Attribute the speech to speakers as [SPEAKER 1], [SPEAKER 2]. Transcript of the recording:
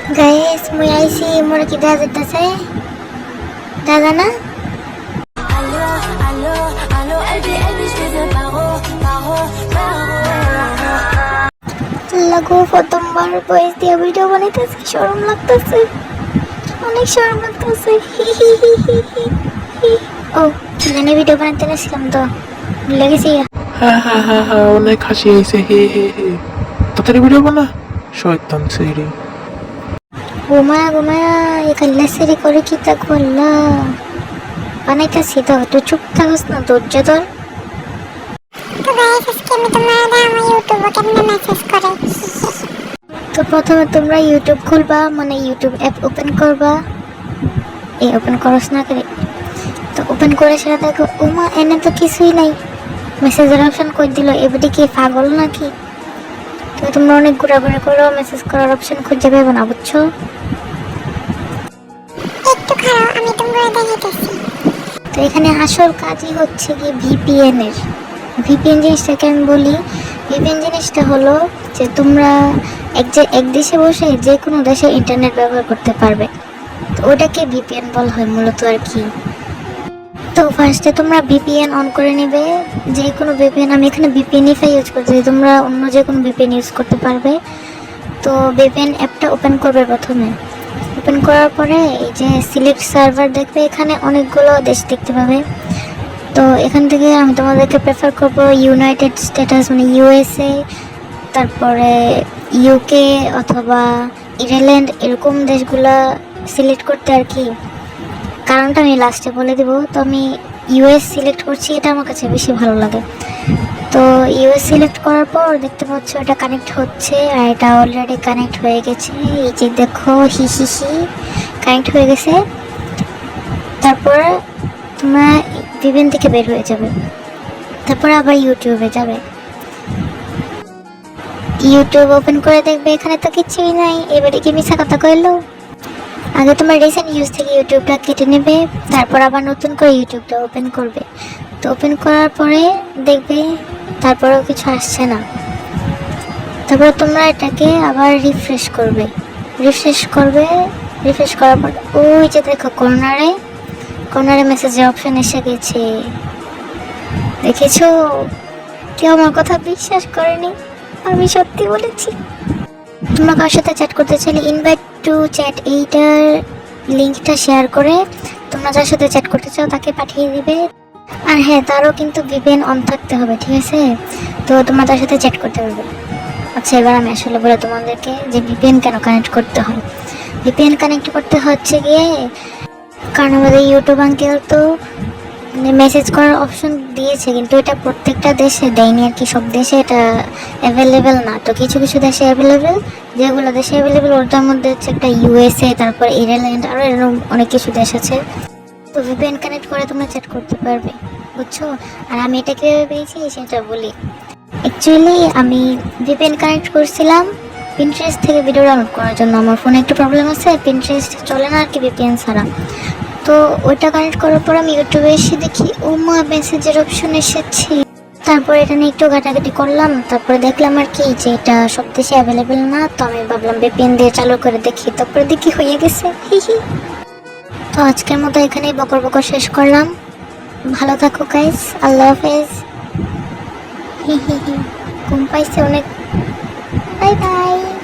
[SPEAKER 1] guys মুই আইছি মোর কি দেখা যাইতাছে দাদা না লাগো প্রথমবার বয়স দিয়ে ভিডিও বানাইতেছি শরম লাগতেছে অনেক শরম লাগতেছে ও জানি ভিডিও বানাইতে গেছিলাম তো ভুলে গেছি
[SPEAKER 2] হ্যাঁ অনেক হাসি আইছে হে হে হে তাড়াতাড়ি ভিডিও বানা শয়তান ছেড়ে
[SPEAKER 1] ঘুমায়া এখানে সেরি করে কি তা করলা বানাইতেছি তো তুই চুপ থাকস না ধৈর্য ধর তো প্রথমে তোমরা ইউটিউব খুলবা মানে ইউটিউব অ্যাপ ওপেন করবা এই ওপেন করস না করে তো ওপেন করে সেটা দেখো ওমা এনে তো কিছুই নাই মেসেজের অপশন কই দিল এবারে কি পাগল নাকি তো তোমরা অনেক ঘোরাঘুরি করো মেসেজ করার অপশন খুঁজে পাবে না বুঝছো একটু খারাপ আমি তোমাকে দেখাইতেছি তো এখানে আসল কাজই হচ্ছে কি ভিপিএন এর ভিপিএন জিনিসটাকে আমি বলি ভিপিএন জিনিসটা হলো যে তোমরা এক দেশে বসে যে কোনো দেশে ইন্টারনেট ব্যবহার করতে পারবে তো ওটাকে ভিপিএন বলা হয় মূলত আর কি তো ফার্স্টে তোমরা ভিপিএন অন করে নেবে যে কোনো ভিপিএন আমি এখানে ভিপিএনইফাই ইউজ করছি তোমরা অন্য যে কোনো ভিপিএন ইউজ করতে পারবে তো ভিপিএন অ্যাপটা ওপেন করবে প্রথমে ওপেন করার পরে এই যে সিলেক্ট সার্ভার দেখবে এখানে অনেকগুলো দেশ দেখতে পাবে তো এখান থেকে আমি তোমাদেরকে প্রেফার করবো ইউনাইটেড স্টেটাস মানে ইউএসএ তারপরে ইউকে অথবা ইরেল্যান্ড এরকম দেশগুলা সিলেক্ট করতে আর কি কারণটা আমি লাস্টে বলে দেবো তো আমি ইউএস সিলেক্ট করছি এটা আমার কাছে বেশি ভালো লাগে তো ইউএস সিলেক্ট করার পর দেখতে পাচ্ছ এটা কানেক্ট হচ্ছে আর এটা অলরেডি কানেক্ট হয়ে গেছে এই যে দেখো হি কানেক্ট হয়ে গেছে তারপর তোমরা ভিপিএন থেকে বের হয়ে যাবে তারপর আবার ইউটিউবে যাবে ইউটিউব ওপেন করে দেখবে এখানে তো কিছুই নাই এবারে কি মিছা কথা কইলো আগে তোমার রিসেন্ট ইউজ থেকে ইউটিউবটা কেটে নেবে তারপর আবার নতুন করে ইউটিউবটা ওপেন করবে তো ওপেন করার পরে দেখবে তারপরেও কিছু আসছে না তারপর তোমরা এটাকে আবার রিফ্রেশ করার পর ওই যে দেখো কর্নারে মেসেজের অপশন এসে গেছে দেখেছো কেউ আমার কথা বিশ্বাস করেনি আমি সত্যি বলেছি তোমরা কার সাথে চ্যাট করতে চাইলে ইনভাইট টু চ্যাট এইটার লিঙ্কটা শেয়ার করে তোমরা যার সাথে চ্যাট করতে চাও তাকে পাঠিয়ে দিবে আর হ্যাঁ তারও কিন্তু ভিপিএন অন থাকতে হবে ঠিক আছে তো তোমরা তার সাথে চ্যাট করতে পারবে আচ্ছা এবার আমি আসলে বলে তোমাদেরকে যে ভিপিএন কেন কানেক্ট করতে হয় ভিপিএন কানেক্ট করতে হচ্ছে গিয়ে কারণ আমাদের ইউটিউব আঙ্কেল তো মেসেজ করার অপশন দিয়েছে কিন্তু এটা প্রত্যেকটা দেশে দেয়নি আর কি সব দেশে এটা অ্যাভেলেবেল না তো কিছু কিছু দেশে অ্যাভেলেবেল যেগুলো দেশে অ্যাভেলেবেল ওটার মধ্যে হচ্ছে একটা ইউএসএ তারপর ইরেল্যান্ড আরও এরকম অনেক কিছু দেশ আছে তো ভিপিএন কানেক্ট করে তোমরা চ্যাট করতে পারবে বুঝছো আর আমি এটা কীভাবে পেয়েছি সেটা বলি অ্যাকচুয়ালি আমি ভিপিএন কানেক্ট করছিলাম পিন্টারেস্ট থেকে ভিডিও ডাউনলোড করার জন্য আমার ফোনে একটু প্রবলেম আছে পিন্টারেস্ট চলে না আর কি ভিপিএন ছাড়া তো ওইটা কানেক্ট করার পর আমি ইউটিউবে এসে দেখি ও মা মেসেজের অপশন এসেছে তারপর এখানে একটু ঘাটাঘাটি করলাম তারপরে দেখলাম আর কি যে এটা সব দেশে অ্যাভেলেবেল না তো আমি ভাবলাম ভিপিএন দিয়ে চালু করে দেখি তারপরে দেখি হয়ে গেছে তো আজকের মতো এখানেই বকর শেষ করলাম ভালো থাকো গাইস আল্লাহ হাফেজ ঘুম পাইছে অনেক বাই বাই